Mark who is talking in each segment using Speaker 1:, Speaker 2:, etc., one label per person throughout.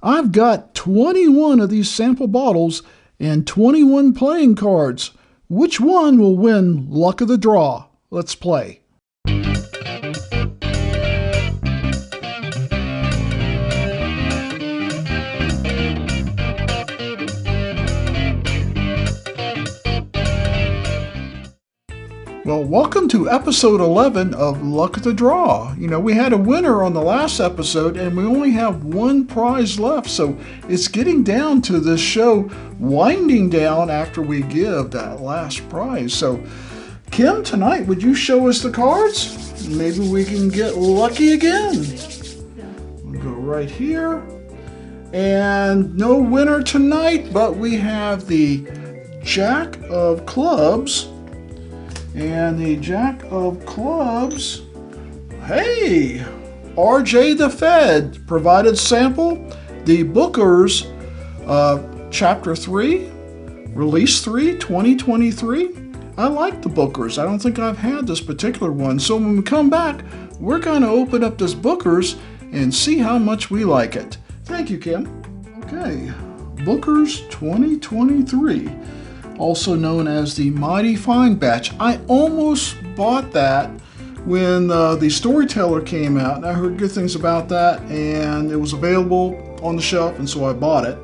Speaker 1: I've got 21 of these sample bottles and 21 playing cards. Which one will win Luck of the Draw? Let's play. Well, welcome to episode 11 of Luck of the Draw. You know, we had a winner on the last episode and we only have one prize left, so it's getting down to this show winding down after we give that last prize. So, Kim, tonight, would you show us the cards? Maybe we can get lucky again. We'll go right here. And no winner tonight, but we have the Jack of Clubs. And the Jack of Clubs, hey, RJ the Fed provided sample, the Booker's Chapter 3, Release 3, 2023. I like the Booker's. I don't think I've had this particular one. So when we come back, we're going to open up this Booker's and see how much we like it. Thank you, Kim. Okay, Booker's 2023. Also known as the Mighty Fine Batch. I almost bought that when the Storyteller came out, and I heard good things about that, and it was available on the shelf, and so I bought it.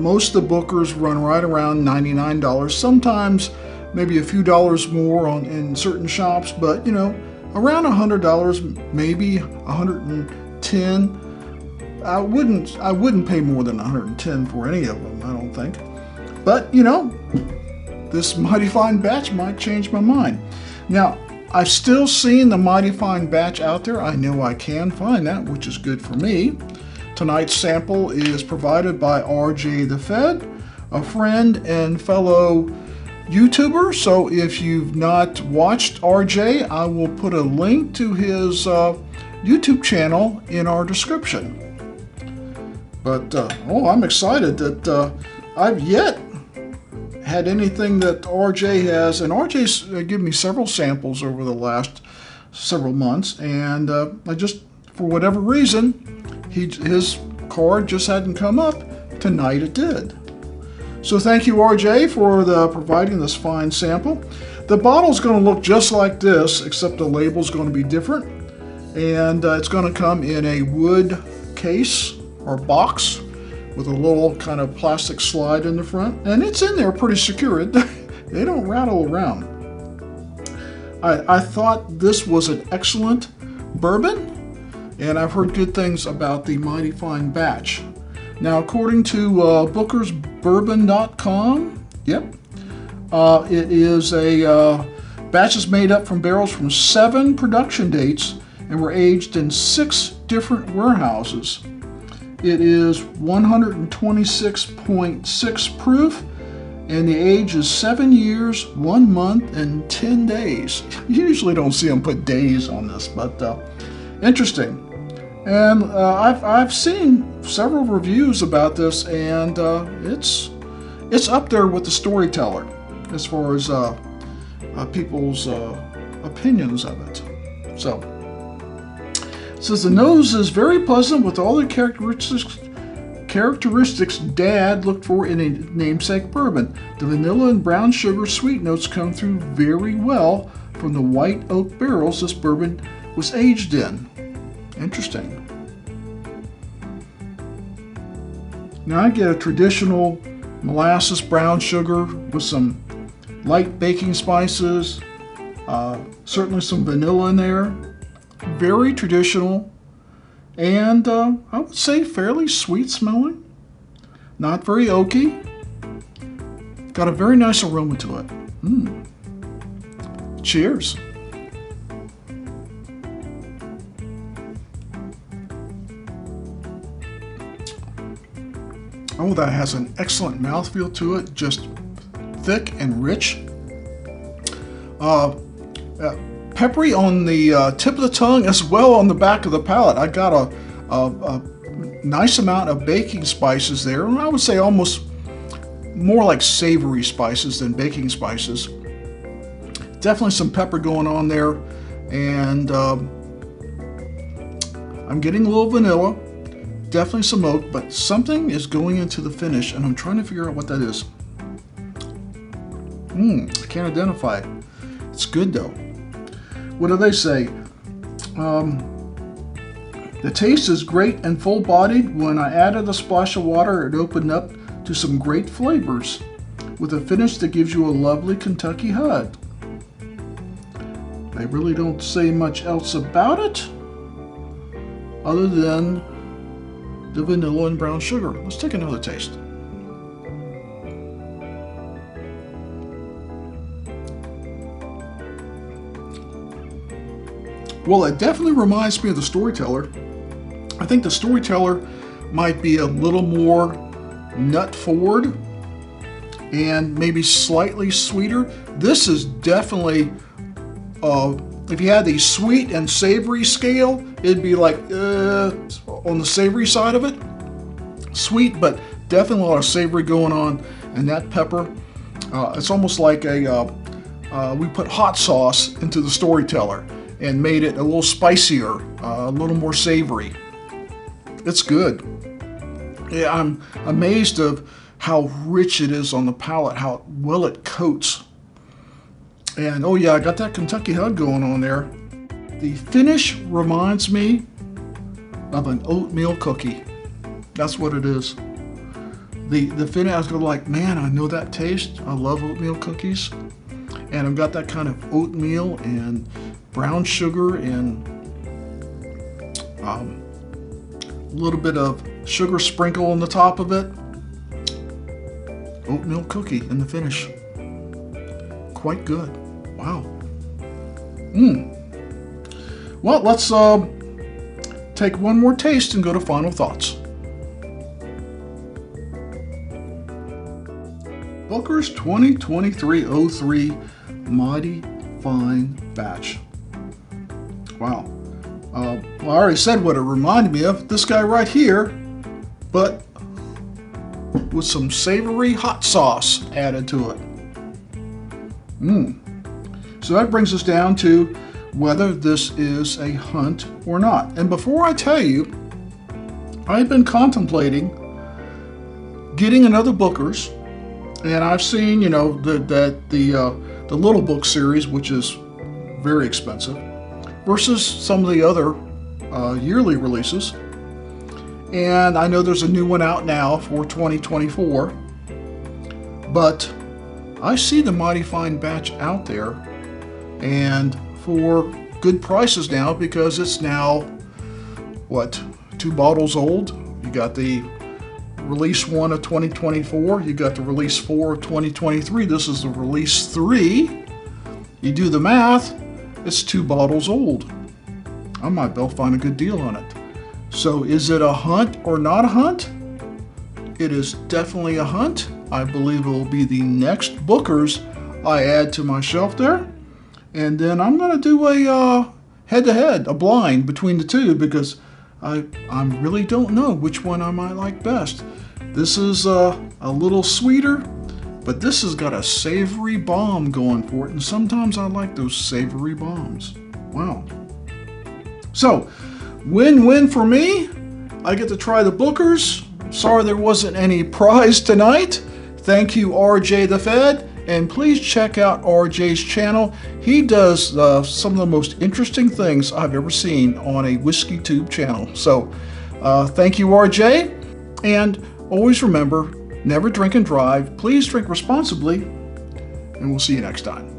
Speaker 1: Most of the Bookers run right around $99, sometimes maybe a few dollars more in certain shops, but you know, around $100, maybe $110. I wouldn't pay more than $110 for any of them, I don't think. But, you know, this Mighty Fine Batch might change my mind. Now, I've still seen the Mighty Fine Batch out there. I know I can find that, which is good for me. Tonight's sample is provided by RJ the Fed, a friend and fellow YouTuber. So if you've not watched RJ, I will put a link to his YouTube channel in our description. But, I'm excited that I've yet had anything that RJ has, and RJ's given me several samples over the last several months, and I just, for whatever reason, his card just hadn't come up. Tonight it did. So thank you, RJ, for providing this fine sample. The bottle's going to look just like this, except the label's going to be different, and it's going to come in a wood case or box with a little kind of plastic slide in the front, and it's in there pretty secure. They don't rattle around. I thought this was an excellent bourbon, and I've heard good things about the Mighty Fine Batch. Now, according to bookersbourbon.com, yep, it is a batch is made up from barrels from 7 production dates and were aged in 6 different warehouses. It is 126.6 proof, and the age is 7 years, 1 month, and 10 days. You usually don't see them put days on this, but interesting. And I've seen several reviews about this, and it's up there with the Storyteller as far as people's opinions of it. So. It says the nose is very pleasant with all the characteristics Dad looked for in a namesake bourbon. The vanilla and brown sugar sweet notes come through very well from the white oak barrels this bourbon was aged in. Interesting. Now I get a traditional molasses brown sugar with some light baking spices, certainly some vanilla in there. Very traditional, and I would say fairly sweet smelling. Not very oaky. Got a very nice aroma to it. Cheers. Oh, that has an excellent mouthfeel to it, just thick and rich. Peppery on the tip of the tongue as well on the back of the palate. I got a nice amount of baking spices there, and I would say almost more like savory spices than baking spices. Definitely some pepper going on there, and I'm getting a little vanilla, definitely some oak, but something is going into the finish, and I'm trying to figure out what that is. I can't identify it. It's good though. What do they say? The taste is great and full-bodied. When I added a splash of water, it opened up to some great flavors, with a finish that gives you a lovely Kentucky hug. They really don't say much else about it, other than the vanilla and brown sugar. Let's take another taste. Well, it definitely reminds me of the Storyteller. I think the Storyteller might be a little more nut forward and maybe slightly sweeter. This is definitely, if you had the sweet and savory scale, it'd be like on the savory side of it. Sweet, but definitely a lot of savory going on. And that pepper, it's almost like we put hot sauce into the Storyteller and made it a little spicier, a little more savory. It's good. Yeah, I'm amazed of how rich it is on the palate, how well it coats. And oh yeah, I got that Kentucky hug going on there. The finish reminds me of an oatmeal cookie. That's what it is. The finish, I was going like, man, I know that taste. I love oatmeal cookies. And I've got that kind of oatmeal and brown sugar and a little bit of sugar sprinkle on the top of it. Oatmeal cookie in the finish. Quite good. Wow. Well, let's take one more taste and go to final thoughts. Booker's 2023-03 Mighty Fine Batch. Wow. Well, I already said what it reminded me of. This guy right here, but with some savory hot sauce added to it. So that brings us down to whether this is a hunt or not. And before I tell you, I've been contemplating getting another Booker's, and I've seen, you know, the Little Book series, which is very expensive, versus some of the other yearly releases. And I know there's a new one out now for 2024, but I see the Mighty Fine Batch out there, and for good prices now, because it's now, what, 2 bottles old? You got the release 1 of 2024, you got the release 4 of 2023, this is the release 3. You do the math, it's 2 bottles old. I might be able to find a good deal on it. So is it a hunt or not a hunt? It is definitely a hunt. I believe it will be the next Booker's I add to my shelf there. And then I'm going to do a head-to-head, a blind between the two, because I really don't know which one I might like best. This is a little sweeter, but this has got a savory bomb going for it, and sometimes I like those savory bombs. Wow. So, win-win for me. I get to try the Booker's. Sorry there wasn't any prize tonight. Thank you, RJ the Fed. And please check out RJ's channel. He does some of the most interesting things I've ever seen on a WhiskeyTube channel. So, thank you, RJ. And always remember, never drink and drive. Please drink responsibly. And we'll see you next time.